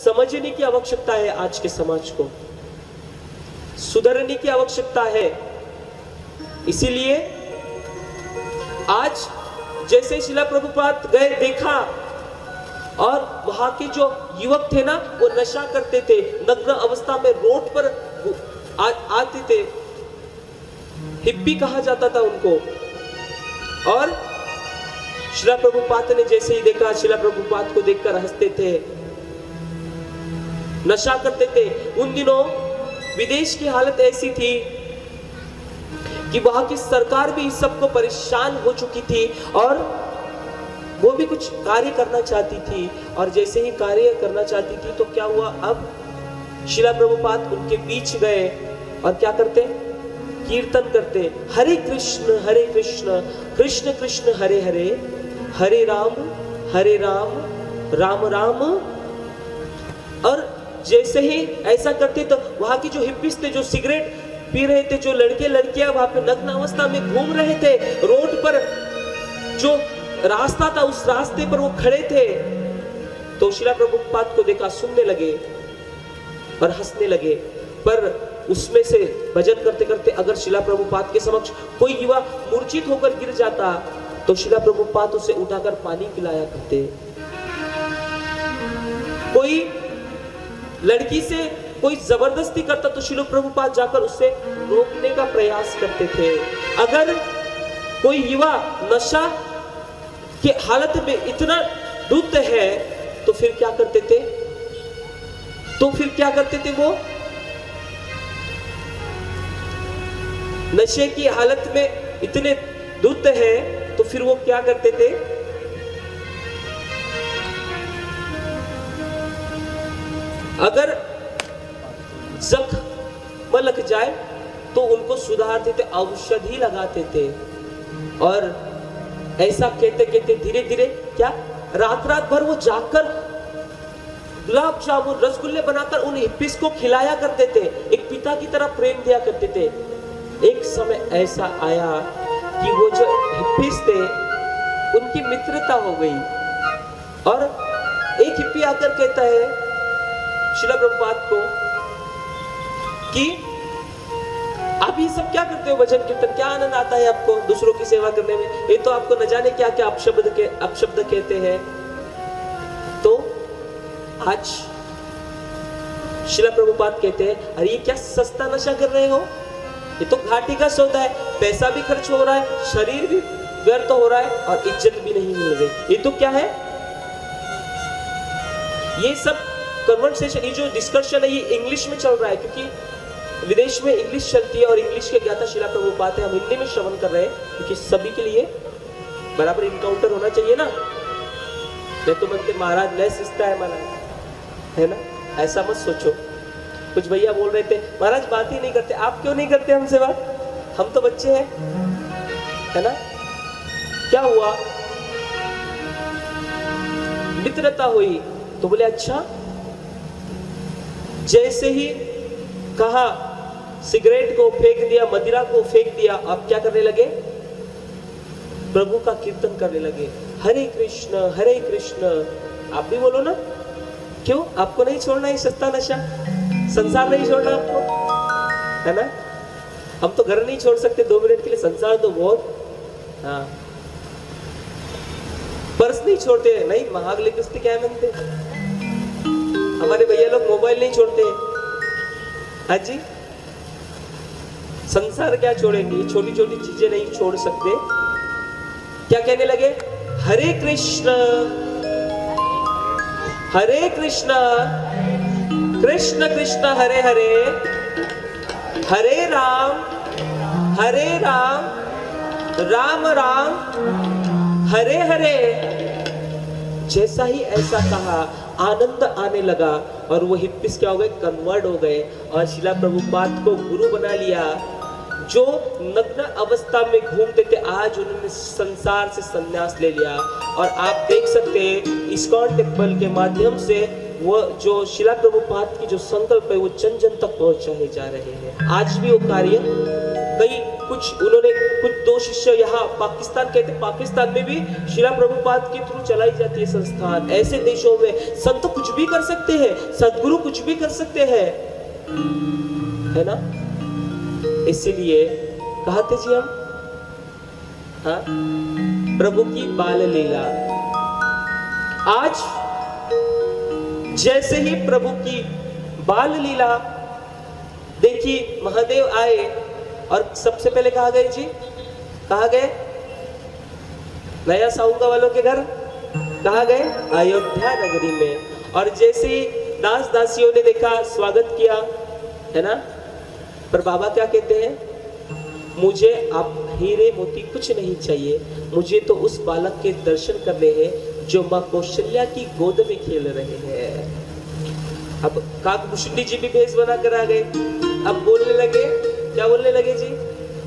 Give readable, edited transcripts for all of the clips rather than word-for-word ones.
समझने की आवश्यकता है, आज के समाज को सुधरने की आवश्यकता है। इसीलिए आज जैसे शिला प्रभुपाद गए देखा और वहां के जो युवक थे ना, वो नशा करते थे, नग्न अवस्था में रोड पर आते थे, हिप्पी कहा जाता था उनको। और शिला प्रभुपाद ने जैसे ही देखा, शिला प्रभुपाद को देखकर हंसते थे, नशा करते थे। उन दिनों विदेश की हालत ऐसी थी कि वहां की सरकार भी इस सबको परेशान हो चुकी थी और वो भी कुछ कार्य करना चाहती थी। और जैसे ही कार्य करना चाहती थी तो क्या हुआ, अब शिला प्रभुपाद उनके बीच गए और क्या करते, कीर्तन करते, हरे कृष्ण कृष्ण कृष्ण हरे हरे, हरे राम राम राम। और जैसे ही ऐसा करते तो वहां की जो हिप्पीज थे, जो सिगरेट पी रहे थे, जो लड़के लड़कियां वहां पे नग्न अवस्था में घूम रहे थे, रोड पर जो रास्ता था उस रास्ते पर वो खड़े थे, तो शिला प्रभुपाद को देखा, सुनने लगे और हंसने लगे। पर उसमें से भजन करते करते अगर शिला प्रभुपाद के समक्ष कोई युवा मूर्छित होकर गिर जाता तो शिला प्रभुपाद उसे उठाकर पानी पिलाया करते। कोई लड़की से कोई जबरदस्ती करता तो शिला प्रभुपाद जाकर उसे रोकने का प्रयास करते थे। अगर कोई युवा नशा की हालत में इतना डूबते है तो फिर क्या करते थे, वो नशे की हालत में इतने डूबते हैं तो फिर वो क्या करते थे, अगर जख्म लग जाए तो उनको सुधारते थे, औषधि लगाते थे। और ऐसा कहते कहते धीरे धीरे क्या रात भर वो जाकर गुलाब जामुन रसगुल्ले बनाकर उन हिप्पीज को खिलाया करते थे, एक पिता की तरह प्रेम दिया करते थे। एक समय ऐसा आया कि वो जो हिप्पीज थे उनकी मित्रता हो गई और एक हिप्पी आकर कहता है शिला प्रभुपाद को कि आप ये सब क्या करते हो, भजन कीर्तन, क्या आनंद आता है आपको दूसरों की सेवा करने में, ये तो आपको न जाने क्या क्या अपशब्द कहते हैं। तो आज शिला प्रभुपाद कहते हैं, अरे ये क्या सस्ता नशा कर रहे हो, ये तो घाटी का सौदा है, पैसा भी खर्च हो रहा है, शरीर भी व्यर्थ हो रहा है और इज्जत भी नहीं मिल रही, ये तो क्या है। ये सब कन्वर्सेशन, ये जो डिस्कशन है ये इंग्लिश में चल रहा है, क्योंकि विदेश में इंग्लिश चलती है और इंग्लिश के ज्ञाता शिला प्रभुपाद है। हम हिंदी में श्रवण कर रहे हैं क्योंकि सभी के लिए बराबर इनकाउंटर होना चाहिए ना। मैं तो बनते महाराज लय सिस्ता है महाराज, है ना, ऐसा मत सोचो। कुछ भैया बोल रहे थे महाराज बात ही नहीं करते, आप क्यों नहीं करते हमसे बात, हम तो बच्चे हैं, है ना। क्या हुआ, मित्रता हुई तो बोले अच्छा। जैसे ही कहा सिगरेट को फेंक दिया, मदिरा को फेंक दिया, आप क्या करने लगे, प्रभु का कीर्तन करने लगे, हरे कृष्ण। आप भी बोलो ना, क्यों आपको नहीं छोड़ना है सस्ता नशा, संसार नहीं छोड़ना आपको, है ना। हम तो घर नहीं छोड़ सकते 2 मिनट के लिए, संसार तो बहुत, हाँ पर्स नहीं छोड़ते, नहीं महागले किस्ते क्या बनते, हमारे भैया लोग मोबाइल नहीं छोड़ते, हाँ जी, संसार क्या छोड़ेंगे, छोटी छोटी चीजें नहीं छोड़ सकते। क्या कहने लगे, हरे कृष्ण कृष्ण कृष्ण हरे हरे, हरे राम राम राम हरे हरे। जैसा ही ऐसा कहा आनंद आने लगा और वो हिप्पीज क्या हो गए, कन्वर्ट हो गए और शिला प्रभुपाद को गुरु बना लिया। जो नग्न अवस्था में घूमते थे आज उन्होंने संसार से संन्यास ले लिया। और आप देख सकते हैं इस्कॉन टेम्पल के माध्यम से वो जो शिला प्रभुपाद की जो संकल्प है वो जन जन तक पहुंचाए जा रहे हैं। आज भी वो कार्य कई कुछ उन्होंने कुछ 2 शिष्य यहाँ पाकिस्तान कहते, पाकिस्तान में भी शिला प्रभुपाद के थ्रू चलाई जाती है संस्थान। ऐसे देशों में संत कुछ भी कर सकते हैं, सदगुरु कुछ भी कर सकते हैं, है ना। इसीलिए कहते जी हम, हाँ, प्रभु की बाल लीला। आज जैसे ही प्रभु की बाल लीला देखिए, महादेव आए और सबसे पहले कहाँ गए जी? कहाँ गए? नया साउंगा वालों के घर। कहाँ गए? अयोध्या नगरी में। और जैसे ही दास दासियों ने देखा, स्वागत किया, है ना। पर बाबा क्या कहते हैं? मुझे अब हीरे मोती कुछ नहीं चाहिए, मुझे तो उस बालक के दर्शन करने हैं जो माँ कौशल्या की गोद में खेल रहे हैं। अब काकभूषणी जी भी भेष बना कर आ गए। अब बोलने लगे, क्या बोलने लगे जी?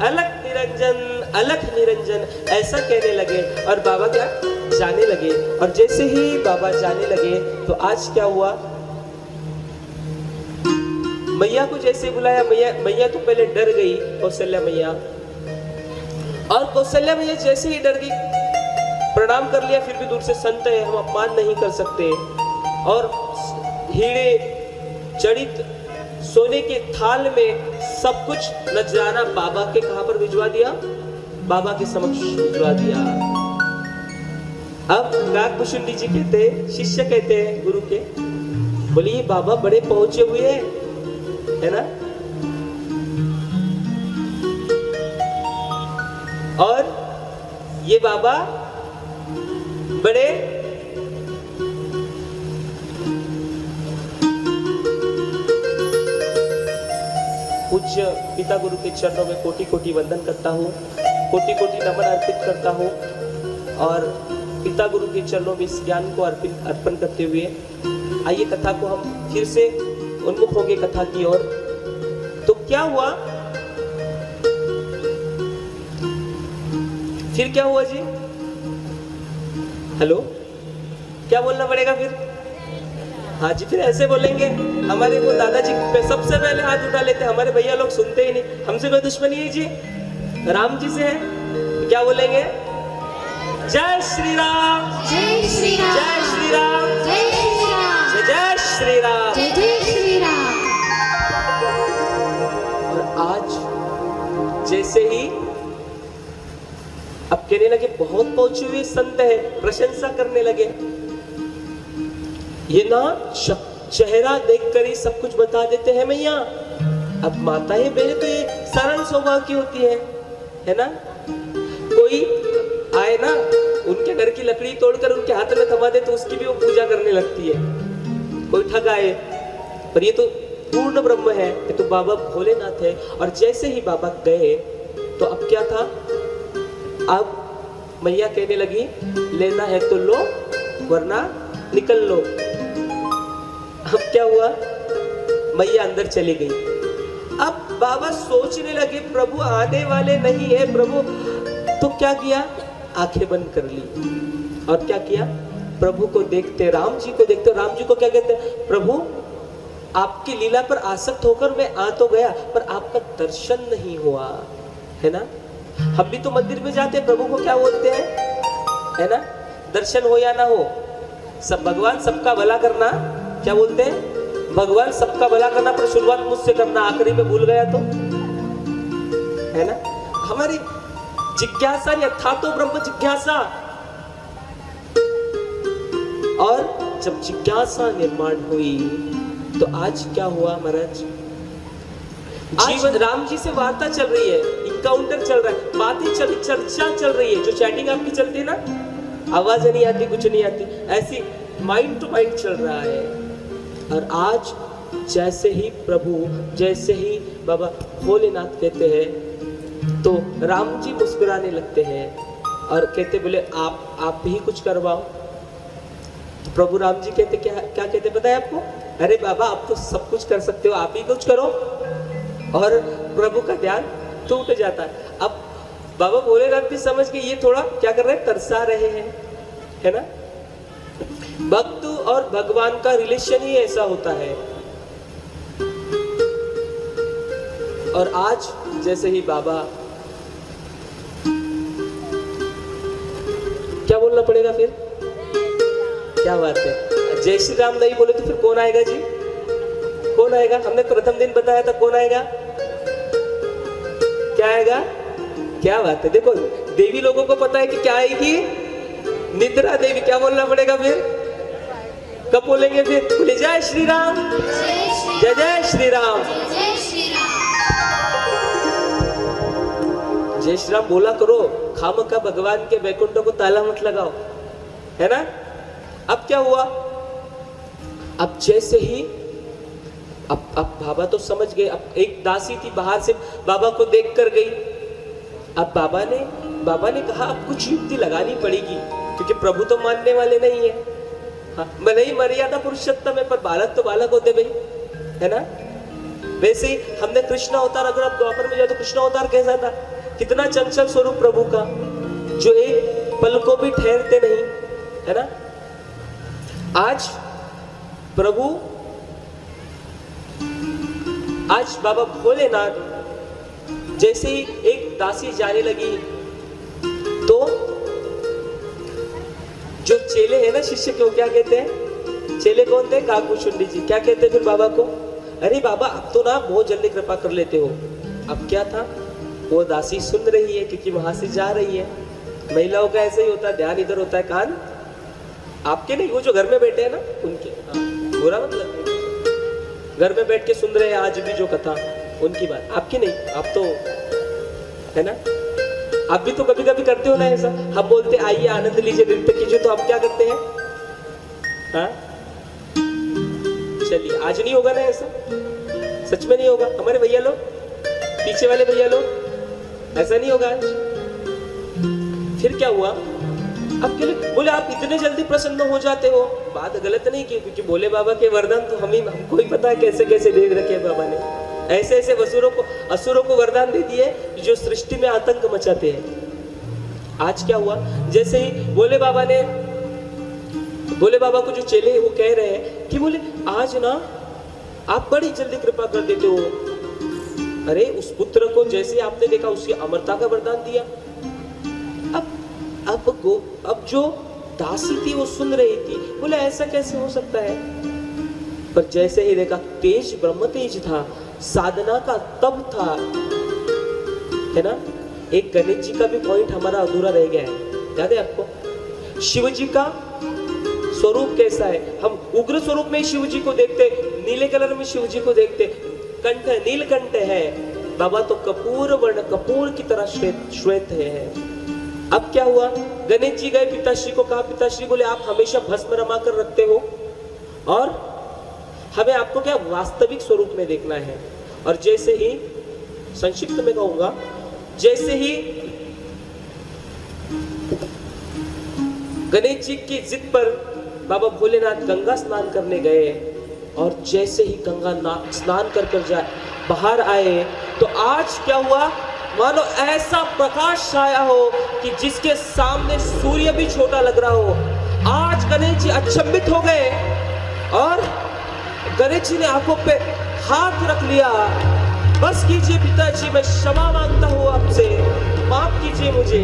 अलख निरंजन, अलख निरंजन, ऐसा कहने लगे। और बाबा क्या जाने लगे। और जैसे ही बाबा जाने लगे तो आज क्या हुआ? मैया को जैसे बुलाया, मैया तो पहले डर गई, कौशल्या मैया। और कौशल्या मैया जैसे ही डर गई, प्रणाम कर लिया, फिर भी दूर से संत है, हम अपमान नहीं कर सकते। और हीरे जड़ित सोने के थाल में सब कुछ नजराना बाबा के कहां पर भिजवा दिया? बाबा के समक्ष भिजवा दिया। अब काकभूषणी जी कहते, शिष्य कहते हैं गुरु के, बोलिए बाबा बड़े पहुंचे हुए हैं, है ना। और ये बाबा बड़े पूज्य पिता गुरु के चरणों में कोटि कोटि वंदन करता हूँ, कोटि कोटि नमन अर्पित करता हूँ। और पिता गुरु के चरणों में इस ज्ञान को अर्पण करते हुए आइए कथा को हम फिर से उन्मुख होंगे कथा की ओर। तो क्या हुआ? फिर क्या हुआ जी? हेलो, क्या बोलना पड़ेगा फिर? हाँ जी, फिर ऐसे बोलेंगे। हमारे वो दादाजी पे सबसे पहले हाथ उठा लेते, हमारे भैया लोग सुनते ही नहीं। हमसे कोई दुश्मनी है जी, राम जी से है। तो क्या बोलेंगे? जय श्री राम, जय श्री राम, जय श्री राम, जय श्री राम, जय श्री राम, जय श्री राम। और आज जैसे ही अब कहने लगे, बहुत पहुंचे हुए संत है, प्रशंसा करने लगे। ये ना चेहरा देखकर ही सब कुछ बता देते हैं मैया। अब माताएं बहनें तो ये सरल स्वभाव की होती है ना। कोई आए ना, उनके घर की लकड़ी तोड़कर उनके हाथ में थमा दे तो उसकी भी वो पूजा करने लगती है। कोई ठग आए, पर ये तो पूर्ण ब्रह्म है, ये तो बाबा भोलेनाथ है। और जैसे ही बाबा गए तो अब क्या था? अब मैया कहने लगी, लेना है तो लो वरना निकल लो। अब क्या हुआ? मैया अंदर चली गई। अब बाबा सोचने लगे, प्रभु आने वाले नहीं है प्रभु। तो क्या किया? आंखें बंद कर ली। और क्या किया? प्रभु को देखते, राम जी को देखते। राम जी को क्या कहते हैं? प्रभु आपकी लीला पर आसक्त होकर मैं आ तो गया, पर आपका दर्शन नहीं हुआ, है ना। हम भी तो मंदिर में जाते हैं, प्रभु को क्या बोलते हैं, है ना। दर्शन हो या ना हो, सब भगवान सबका भला करना, क्या बोलते हैं? भगवान सबका भला करना, पर शुरुआत मुझसे करना, आखिरी में भूल गया तो, है ना। हमारी जिज्ञासा था तो ब्रह्म जिज्ञासा। और जब जिज्ञासा निर्माण हुई तो आज क्या हुआ महाराज? जीवन राम जी से वार्ता चल रही है, इनकाउंटर चल रहा है, बातें चर्चा चल रही है। जो चैटिंग आपकी चलती है ना, आवाज नहीं आती, कुछ नहीं आती, ऐसी माइंड टू माइंड चल रहा है। और आज जैसे ही प्रभु, जैसे ही बाबा भोलेनाथ कहते हैं तो राम जी मुस्कुराने लगते हैं और कहते, बोले आप ही कुछ करवाओ। तो प्रभु राम जी कहते, क्या कहते पता है आपको? अरे बाबा आप तो सब कुछ कर सकते हो, आप ही कुछ करो। और प्रभु का ध्यान टूट जाता है। अब बाबा भोलेनाथ भी समझ के ये थोड़ा क्या कर रहे हैं, तरसा रहे हैं, है ना। भक्त और भगवान का रिलेशन ही ऐसा होता है। और आज जैसे ही बाबा, क्या बोलना पड़ेगा फिर? क्या बात है, जय श्री राम नहीं बोले तो फिर कौन आएगा जी? कौन आएगा? हमने प्रथम दिन बताया था, कौन आएगा? क्या आएगा? क्या बात है, देखो देवी लोगों को पता है कि क्या आएगी, निद्रा देवी। क्या बोलना पड़ेगा फिर? कब बोलेंगे फिर? बोले जय श्री राम, जय जय श्री राम, जय श्री राम। जय श्री राम बोला करो, खामखा भगवान के वैकुंठ को ताला मत लगाओ, है ना। अब क्या हुआ? अब जैसे ही अब बाबा तो समझ गए। अब एक दासी थी बाहर से बाबा को देख कर गई। अब बाबा ने कहा अब कुछ युक्ति लगानी पड़ेगी, क्योंकि प्रभु तो मानने वाले नहीं है। हाँ, भले ही मर्यादा पुरुषोत्तम है, पर बालक तो बालक होते भाई, है ना। वैसे ही हमने कृष्ण अवतार, अगर आप द्वापर में जाए तो कृष्ण अवतार कैसा था? कितना चंचल स्वरूप प्रभु का, जो एक पल को भी ठहरते नहीं, है ना। आज प्रभु, आज बाबा भोलेनाथ जैसे ही एक दासी जाने लगी तो जो चेले हैं ना, शिष्य को क्या कहते हैं? चेले कौन थे? काकभूषुंडी जी। क्या कहते फिर बाबा को? अरे बाबा अब तो ना बहुत जल्दी कृपा कर लेते हो। अब क्या था? वो दासी सुन रही है क्योंकि वहां से जा रही है। महिलाओं का ऐसे ही होता है, ध्यान इधर होता है, कान आपके नहीं, वो जो घर में बैठे हैं ना उनके। हाँ, बुरा मतलब घर में बैठ के सुन रहे हैं आज भी जो कथा, उनकी बात, आपकी नहीं। आप तो, है ना, आप भी तो कभी कभी करते हो ना ऐसा। हम बोलते आइए आनंद लीजिए, नृत्य कीजिए, तो आप क्या करते हैं? हाँ चलिए, आज नहीं होगा ना ऐसा, सच में नहीं होगा। हमारे भैया लोग, पीछे वाले भैया लोग, ऐसा नहीं होगा आज। फिर क्या हुआ? अब के लिए बोले आप इतने जल्दी प्रसन्न हो जाते हो। बात गलत नहीं की, क्योंकि बोले बाबा के वरदान तो हमको ही पता है कैसे कैसे दे रखे हैं बाबा ने। ऐसे ऐसे असुरों को वरदान दे दिए जो सृष्टि में आतंक मचाते हैं। आज क्या हुआ? जैसे ही भोले बाबा को जो चेले वो कह रहे हैं कि बोले आज ना आप बड़ी जल्दी कृपा कर देते हो। अरे उस पुत्र को जैसे आपने देखा उसकी अमरता का वरदान दिया। अब जो दासी थी वो सुन रही थी, बोले ऐसा कैसे हो सकता है? पर जैसे ही देखा तेज ब्रह्म तेज था, साधना का तप था, है ना। एक गणेश जी का भी पॉइंट हमारा अधूरा रह गया है, याद है आपको? शिव जी का स्वरूप कैसा है? हम उग्र स्वरूप में शिव जी को देखते, नीले कलर में शिव जी को देखते, कंठ नीलकंठ है। बाबा तो कपूर वर्ण, कपूर की तरह श्वेत है। अब क्या हुआ? गणेश जी गए, पिताश्री को कहा, पिताश्री बोले आप हमेशा भस्म रमा कर रखते हो और हमें आपको क्या वास्तविक स्वरूप में देखना है। और जैसे ही, संक्षिप्त में कहूंगा, जैसे ही गणेश जी की जिद पर बाबा भोलेनाथ गंगा स्नान करने गए और जैसे ही गंगा स्नान कर बाहर आए तो आज क्या हुआ? मानो ऐसा प्रकाश छाया हो कि जिसके सामने सूर्य भी छोटा लग रहा हो। आज गणेश जी अचंभित हो गए और गणेश जी ने आंखों पे हाथ रख लिया। बस कीजिए पिताजी, मैं क्षमा मांगता हूं आपसे, माफ कीजिए मुझे।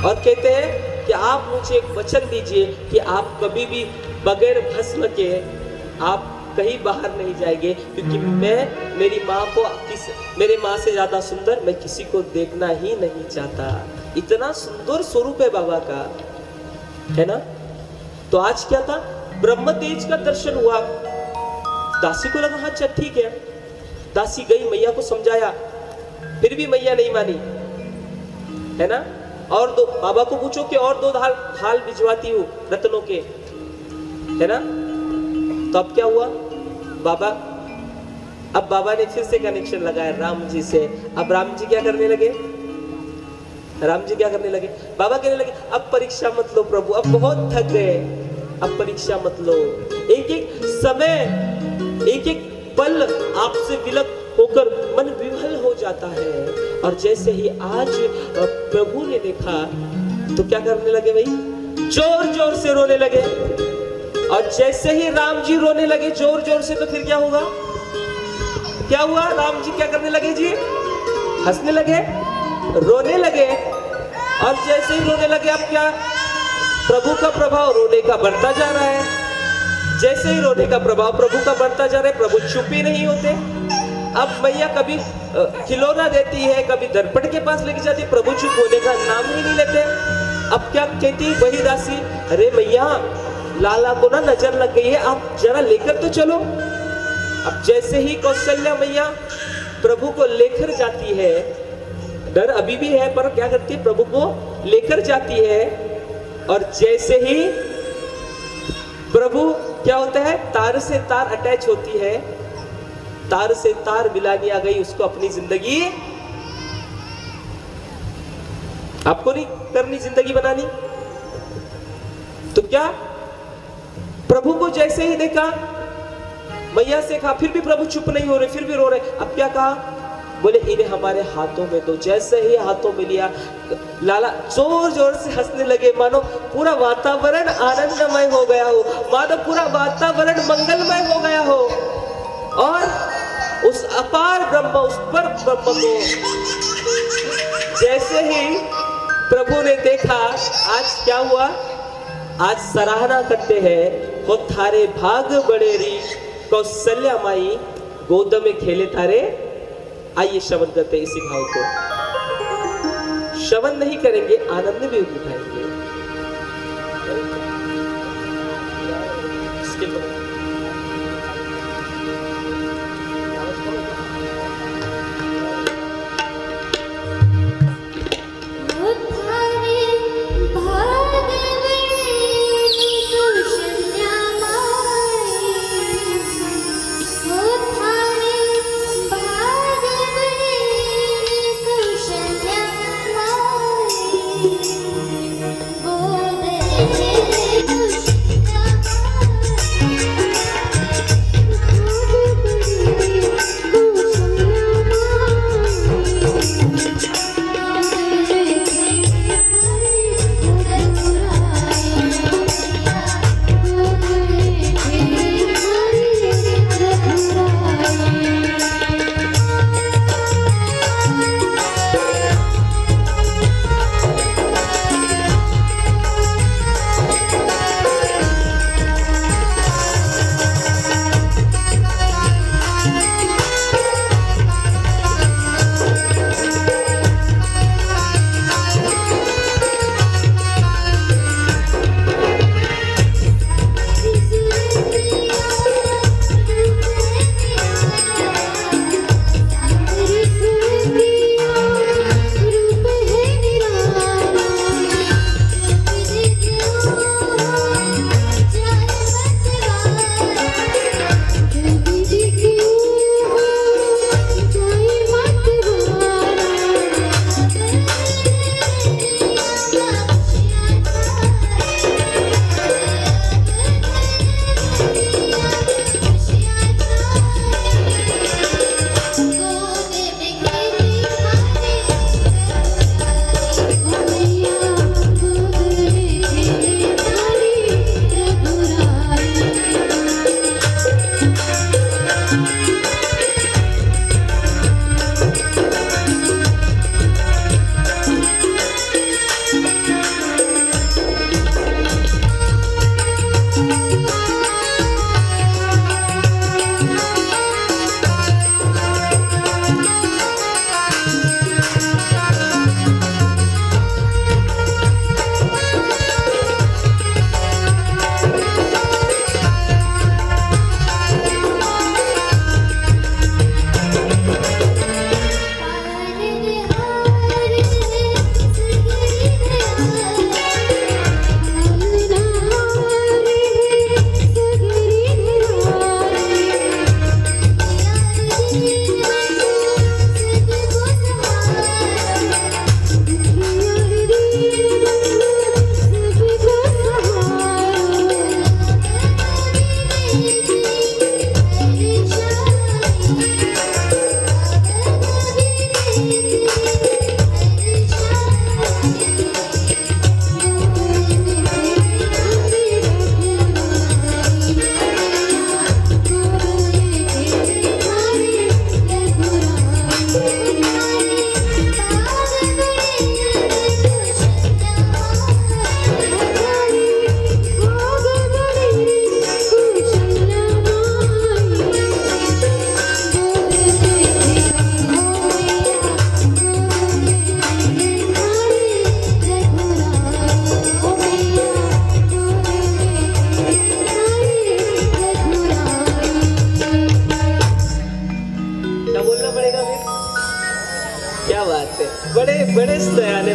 और कहते हैं कि आप मुझे एक वचन दीजिए कि आप कभी भी बगैर भस्म के आप कहीं बाहर नहीं जाएंगे, क्योंकि मैं मेरी माँ से ज्यादा सुंदर मैं किसी को देखना ही नहीं चाहता। इतना सुंदर स्वरूप है बाबा का, है ना। तो आज क्या था? ब्रह्म तेज का दर्शन हुआ। दासी को लगा अच्छा ठीक है। दासी गई, मैया को समझाया, फिर भी मैया नहीं मानी, है ना। और दो, बाबा को पूछो कि और दो थाल भिजवाती हूँ रत्नों के, है ना। तो अब क्या हुआ? अब बाबा ने फिर से कनेक्शन लगाया राम जी से। अब राम जी क्या करने लगे? बाबा कहने लगे अब परीक्षा मत लो प्रभु, अब बहुत थक गए, अब परीक्षा मत लो। एक एक समय, एक एक पल आपसे विलक होकर मन विह्वल हो जाता है। और जैसे ही आज प्रभु ने देखा तो क्या करने लगे भाई? जोर जोर से रोने लगे। और जैसे ही राम जी रोने लगे जोर जोर से, तो फिर क्या हुआ? क्या हुआ? राम जी क्या करने लगे जी? हंसने लगे, रोने लगे। और जैसे ही रोने लगे, अब क्या? प्रभु का प्रभाव रोने का बढ़ता जा रहा है। जैसे ही रोने का प्रभाव प्रभु का बढ़ता जा रहा है, प्रभु चुप ही नहीं होते। अब मैया कभी खिलौना देती है, कभी दर्पण के पास लेके जाती है, प्रभु चुप होने का नाम ही नहीं लेते। अब क्या कहती वही दासी, अरे मैया लाला को ना नजर लग गई है, आप जरा लेकर तो चलो। अब जैसे ही कौशल्या मैया प्रभु को लेकर जाती है, डर अभी भी है पर क्या करती है, प्रभु को लेकर जाती है। और जैसे ही प्रभु क्या होता है, तार से तार अटैच होती है, तार से तार मिलानी आ गई उसको अपनी जिंदगी। आपको नहीं करनी जिंदगी बनानी? तो क्या प्रभु को जैसे ही देखा, मैया से कहा, फिर भी प्रभु चुप नहीं हो रहे, फिर भी रो रहे। अब क्या कहा? बोले इन्हें हमारे हाथों में दो। जैसे ही हाथों में लिया, लाला जोर जोर से हंसने लगे, मानो पूरा वातावरण आनंदमय हो गया हो, मानो पूरा वातावरण मंगलमय हो गया हो। और उस अपार ब्रह्म, उस पर ब्रह्म को जैसे ही प्रभु ने देखा, आज क्या हुआ? आज सराहना करते हैं, हो थारे भाग बड़े री कौशल्या माई गोद में खेले तारे। आइए श्रवण करते हैं इसी भाव को। श्रवण नहीं करेंगे, आनंद भी उठाएंगे।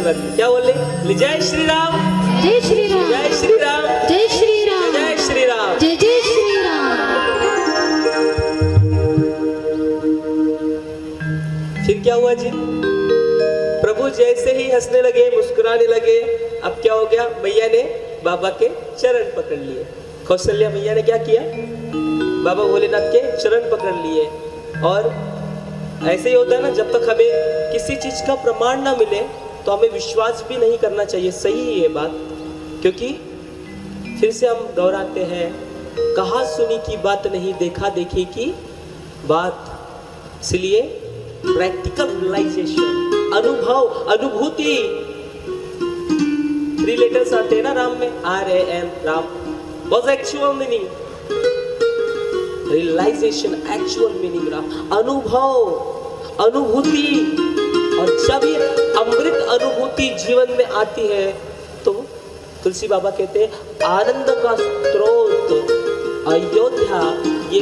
चरण में। क्या बोल रहे? जय श्री राम, जय श्री राम, जय श्री राम, जय श्री राम, जय श्री राम। जय जय श्री राम। फिर क्या हुआ जी? प्रभु जैसे ही हंसने लगे, मुस्कुराने लगे, अब क्या हो गया? मैया ने बाबा के चरण पकड़ लिए। कौशल्या मैया ने क्या किया? बाबा भोलेनाथ के चरण पकड़ लिए। और ऐसे ही होता है ना, जब तक हमें किसी चीज का प्रमाण ना मिले तो हमें विश्वास भी नहीं करना चाहिए। सही है ये बात, क्योंकि फिर से हम दोहराते हैं, कहा सुनी की बात नहीं, देखा देखी की बात। इसलिए प्रैक्टिकल रियलाइजेशन, अनुभव, अनुभूति। 3 लेटर्स आते हैं ना राम में, RAM, Ram. Was actual meaning realization, actual meaning Ram, अनुभव, अनुभूति। और जब ये अमृत अनुभूति जीवन में आती है तो तुलसी बाबा कहते हैं आनंद का स्रोत अयोध्या। ये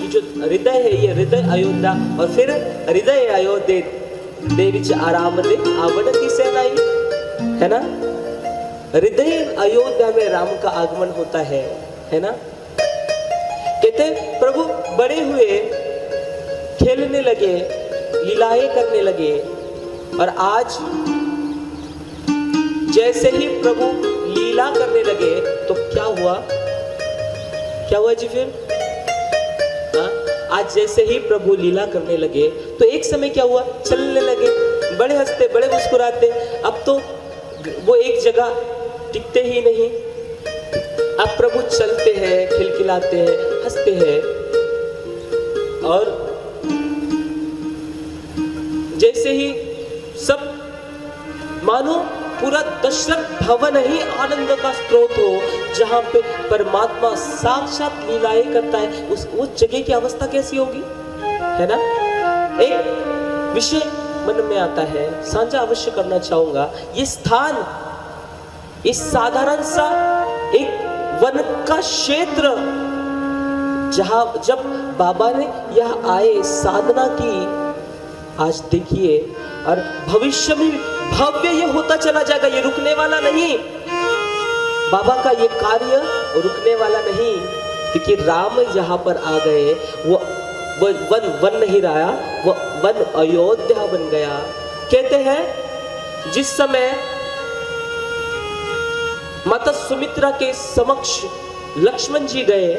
जो हृदय है, ये हृदय अयोध्या। और फिर हृदय अयोध्या दे विच आराम दे आवण की सेनाई, है ना। हृदय अयोध्या में राम का आगमन होता है ना। कहते प्रभु बड़े हुए, खेलने लगे, लीलाएं करने लगे। और आज जैसे ही प्रभु लीला करने लगे तो क्या हुआ? क्या हुआ जी फिर? आज जैसे ही प्रभु लीला करने लगे तो एक समय क्या हुआ? चलने लगे, बड़े हंसते, बड़े मुस्कुराते। अब तो वो एक जगह टिकते ही नहीं। अब प्रभु चलते हैं, खिलखिलाते हैं, हंसते हैं। और जैसे ही सब मानो पूरा दशरथ भवन ही आनंद का स्रोत हो, जहां पे परमात्मा साक्षात लीलाएं करता है, उस जगह की अवस्था कैसी होगी, है ना। एक विषय मन में आता है, साझा अवश्य करना चाहूंगा। ये स्थान, इस साधारण सा एक वन का क्षेत्र, जहां जब बाबा ने यह आए, साधना की, आज देखिए। और भविष्य में भव्य ये होता चला जाएगा, ये रुकने वाला नहीं। बाबा का ये कार्य रुकने वाला नहीं, क्योंकि राम जहां पर आ गए वो वन नहीं रहा, वो वन अयोध्या बन गया। कहते हैं जिस समय माता सुमित्रा के समक्ष लक्ष्मण जी गए,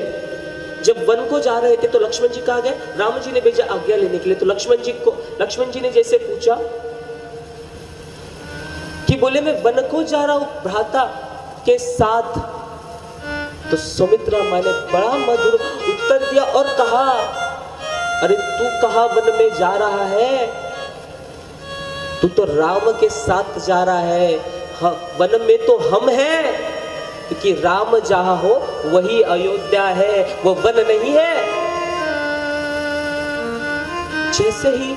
जब वन को जा रहे थे तो लक्ष्मण जी कहाँ गए? राम जी ने भेजा आज्ञा लेने के लिए। तो लक्ष्मण जी ने जैसे पूछा कि बोले मैं वन को जा रहा हूं भ्राता के साथ, तो सुमित्रा माँ ने बड़ा मधुर उत्तर दिया और कहा, अरे तू कहाँ वन में जा रहा है? तू तो राम के साथ जा रहा है। हाँ, वन में तो हम हैं, क्योंकि राम जहां हो वही अयोध्या है, वो वन नहीं है। जैसे ही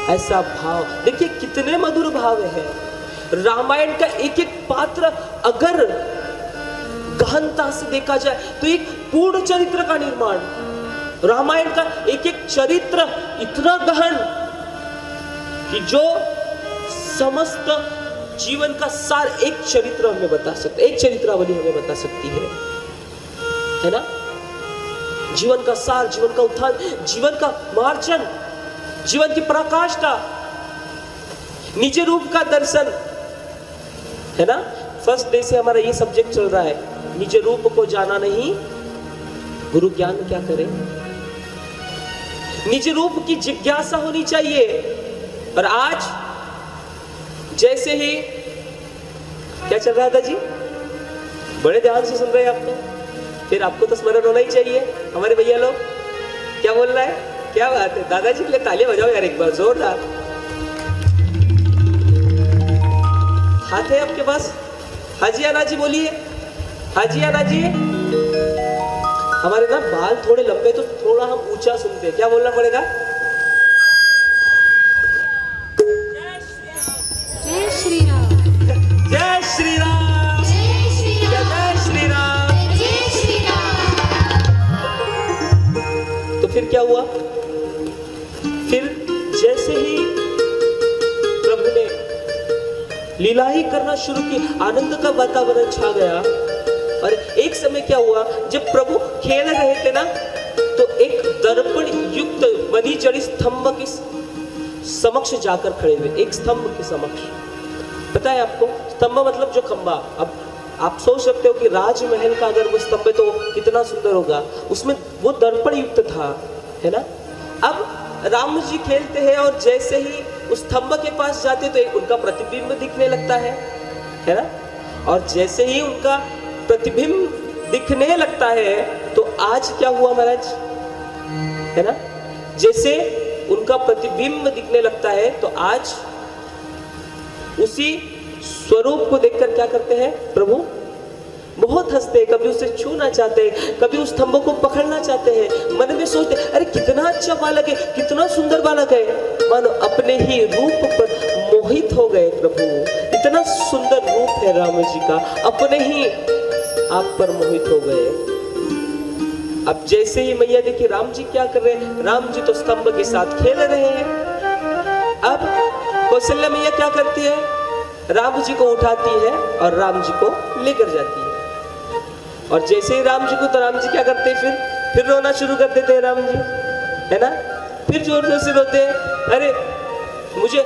ऐसा भाव, देखिए कितने मधुर भाव है। रामायण का एक एक पात्र अगर गहनता से देखा जाए तो एक पूर्ण चरित्र का निर्माण। रामायण का एक एक चरित्र इतना गहन कि जो समस्त जीवन का सार एक चरित्र हमें बता सकता है, एक चरित्रावली हमें बता सकती है ना। जीवन का सार, जीवन का उत्थान, जीवन का मार्जन, जीवन की पराकाष्ठा, निज रूप का दर्शन, है ना। फर्स्ट डे से हमारा ये सब्जेक्ट चल रहा है, निज रूप को जाना नहीं गुरु ज्ञान क्या करे। निज रूप की जिज्ञासा होनी चाहिए। और आज जैसे ही क्या चल रहा था जी? बड़े ध्यान से सुन रहे हैं आप तो, फिर आपको तो स्मरण होना ही चाहिए। हमारे भैया लोग क्या बोल रहा है? क्या बात है, दादाजी के लिए तालियां बजाओ यार एक बार जोरदार। हाथ है आपके पास? हाजी आना जी बोलिए, हाजी आना जी। हमारे ना बाल थोड़े लंबे तो थोड़ा हम ऊंचा सुनते हैं, क्या बोलना पड़ेगा? जय श्री राम, जय श्री राम, जय श्री राम, जय श्री राम, जय श्री राम। तो फिर क्या हुआ? फिर जैसे ही प्रभु ने लीला ही करना शुरू की, आनंद का वातावरण छा गया। और एक समय क्या हुआ, जब प्रभु खेल रहे थे ना, तो एक दर्पण युक्त बनी जड़ी स्तंभ के समक्ष जाकर खड़े हुए, एक स्तंभ के समक्ष। पता है आपको, स्तंभ मतलब जो खंबा। अब आप सोच सकते हो कि राजमहल का अगर वो स्तंभ है तो कितना सुंदर होगा, उसमें वो दर्पण युक्त था, है ना। अब राम जी खेलते हैं और जैसे ही उस स्तंभ के पास जाते तो एक उनका प्रतिबिंब दिखने लगता है ना। और जैसे ही उनका प्रतिबिंब दिखने लगता है तो आज क्या हुआ महाराज, है ना। जैसे उनका प्रतिबिंब दिखने लगता है तो आज उसी स्वरूप को देखकर क्या करते हैं प्रभु, बहुत हंसते हैं, कभी उसे छूना चाहते हैं, कभी उस स्तंभ को पकड़ना चाहते हैं, मन में सोचते हैं अरे कितना अच्छा बालक है, कितना सुंदर बालक है, मानो अपने ही रूप पर मोहित हो गए प्रभु। इतना सुंदर रूप है राम जी का, अपने ही आप पर मोहित हो गए। अब जैसे ही मैया देखिए राम जी क्या कर रहे हैं, राम जी तो स्तंभ के साथ खेल रहे हैं। अब कौशल्या मैया क्या करती है, राम जी को उठाती है और राम जी को लेकर जाती है। और जैसे ही राम जी को, तो राम जी क्या करते हैं, फिर रोना शुरू कर देते हैं राम जी, है ना। फिर जोर जोर से रोते हैं, अरे मुझे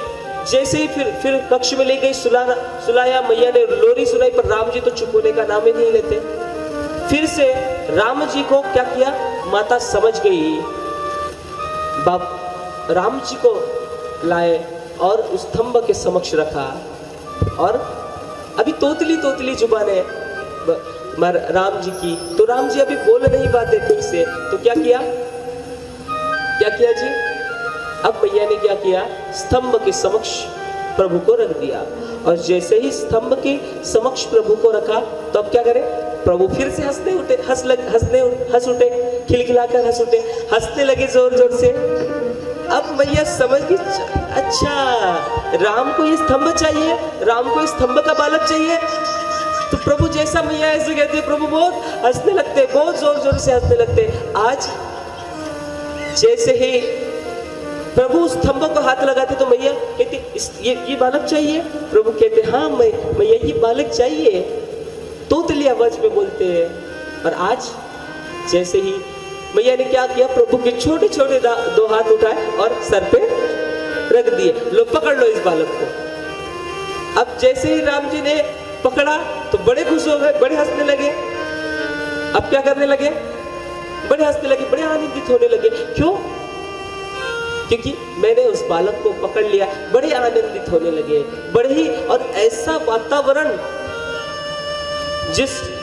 जैसे ही फिर कक्ष में ले गई, सुलाया मैया ने, लोरी सुनाई, पर राम जी तो चुप होने का नाम ही नहीं लेते। फिर से राम जी को क्या किया, माता समझ गई, बाप राम जी को लाए और उस स्तंभ के समक्ष रखा। और अभी तोतली जुबान है राम जी की, तो राम जी अभी बोल नहीं पाते ठीक से, तो क्या किया जी, अब मैया ने क्या किया, स्तंभ के समक्ष प्रभु को रख दिया। और जैसे ही स्तंभ के समक्ष प्रभु को रखा तो अब क्या करे, प्रभु फिर से हंस उठे, खिलखिलाकर हंस उठे, हंसने लगे जोर जोर से। अब मैया समझ गई, अच्छा राम को ये स्तंभ चाहिए, राम को इस स्तंभ का बालक चाहिए। तो प्रभु जैसा मैया ऐसे कहते हैं, प्रभु बहुत हंसने लगते, बहुत जोर जोर से हंसने लगते। आज जैसे ही प्रभु उस स्तंभ को हाथ लगाते तो मैया कहती ये बालक चाहिए, प्रभु कहते हाँ मैया ये बालक चाहिए, तोतली आवाज में बोलते हैं। और आज जैसे ही मैया ने क्या किया, प्रभु के छोटे छोटे दो हाथ उठाए और सर पे रख दिए, लो पकड़ लो इस बालक को। अब जैसे ही राम जी ने पकड़ा तो बड़े खुश हो गए, बड़े हंसने लगे। अब क्या करने लगे, बड़े हंसने लगे, बड़े आनंदित होने लगे। क्यों, क्योंकि मैंने उस बालक को पकड़ लिया, बड़े आनंदित होने लगे, बड़े ही। और ऐसा वातावरण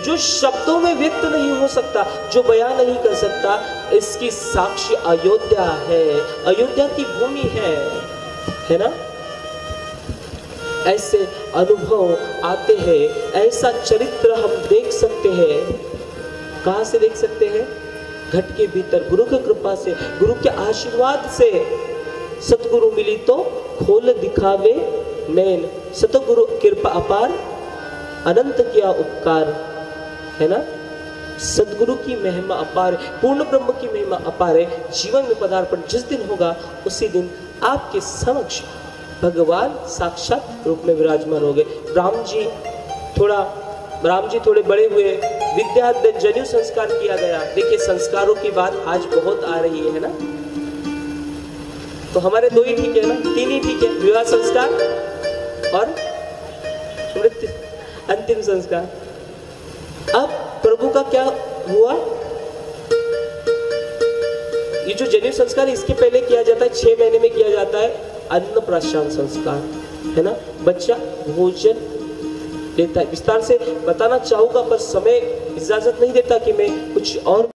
जो शब्दों में व्यक्त नहीं हो सकता, जो बयान नहीं कर सकता, इसकी साक्षी अयोध्या है, अयोध्या की भूमि है ना। ऐसे अनुभव आते हैं, ऐसा चरित्र हम देख सकते हैं। कहाँ से देख सकते हैं, घट के भीतर, गुरु की कृपा से, गुरु के आशीर्वाद से। सतगुरु मिली तो खोल दिखावे नैन, सतगुरु कृपा अपार, अनंत किया उपकार, है ना। सदगुरु की महिमा अपार, पूर्ण ब्रह्म की महिमा अपार है। जीवन में पदार्पण जिस दिन होगा उसी दिन आपके समक्ष भगवान साक्षात रूप में विराजमान हो गए। राम जी थोड़े बड़े हुए, विद्याध्ययन जनेऊ संस्कार किया गया। देखिए संस्कारों की बात आज बहुत आ रही है ना, तो हमारे दो ही ठीक है ना, तीन ही ठीक है, विवाह संस्कार और मृत्यु अंतिम संस्कार। अब प्रभु का क्या हुआ, ये जो जनेऊ संस्कार इसके पहले किया जाता है, 6 महीने में किया जाता है अन्नप्राशन संस्कार, है ना। बच्चा भोजन लेता है। विस्तार से बताना चाहूंगा पर समय इजाजत नहीं देता कि मैं कुछ और